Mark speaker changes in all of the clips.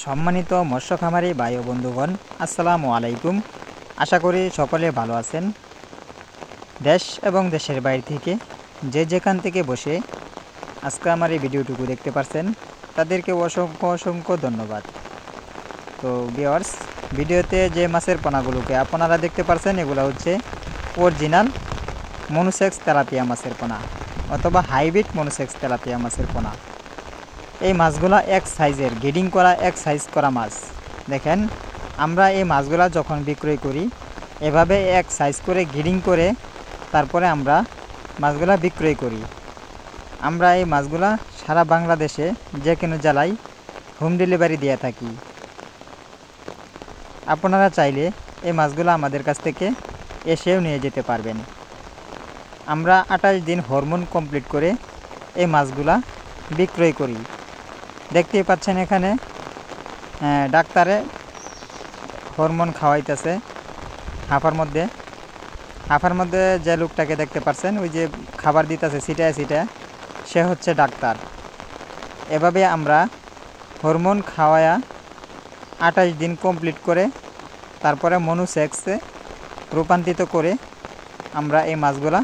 Speaker 1: সম্মানিত মৎস্য খামারি ভাই ও বন্ধুগণ, আসসালামু আলাইকুম। আশা করি সকলে ভালো আছেন। দেশ এবং দেশের বাইরে থেকে যে যেখান থেকে বসে আজকে আমার এই ভিডিওটুকু দেখতে পারছেন, তাদেরকে অসংখ্য অসংখ্য ধন্যবাদ। তো ভিউয়ার্স, ভিডিওতে যে মাছের পোনাগুলোকে আপনারা দেখতে পারছেন, এগুলো হচ্ছে অরিজিনাল মনোসেক্স তেলাপিয়া মাছের পোনা অথবা হাইব্রিড মনোসেক্স তেলাপিয়া মাছের পোনা। এই মাছগুলা এক সাইজের, গেডিং করা এক সাইজ করা মাছ। দেখেন, আমরা এই মাছগুলা যখন বিক্রয় করি এভাবে এক সাইজ করে গেডিং করে তারপরে আমরা মাছগুলা বিক্রয় করি। আমরা এই মাছগুলা সারা বাংলাদেশে যে কোনো জেলায় হোম ডেলিভারি দিয়ে থাকি। আপনারা চাইলে এই মাছগুলো আমাদের কাছ থেকে এসেও নিয়ে যেতে পারবেন। আমরা 28 দিন হরমোন কমপ্লিট করে এই মাছগুলা বিক্রয় করি। দেখতেই পাচ্ছেন এখানে ডাক্তারে হরমোন খাওয়াইতেছে হাফার মধ্যে যে লোকটাকে দেখতে পাচ্ছেন, ওই যে খাবার দিতেছে ছিটায় ছিটায়, সে হচ্ছে ডাক্তার। এভাবে আমরা হরমোন খাওয়ায়া 28 দিন কমপ্লিট করে তারপরে মনোসেক্সে রূপান্তরিত করে আমরা এই মাছগুলা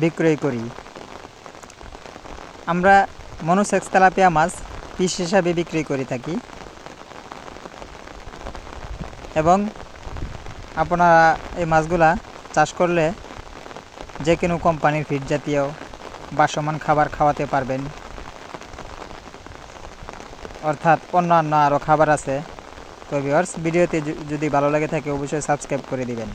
Speaker 1: বিক্রয় করি। আমরা মনোসেক্স তেলাপিয়া মাছ পিস হিসাবে বিক্রি করে থাকি এবং আপনারা এই মাছগুলা চাষ করলে যে কোনো কোম্পানির ফিড জাতীয় বাসমান খাবার খাওয়াতে পারবেন। অর্থাৎ অন্যান্য আরও খাবার আছে। তো ভিউয়ার্স, ভিডিওতে যদি ভালো লাগে থাকে অবশ্যই সাবস্ক্রাইব করে দিবেন।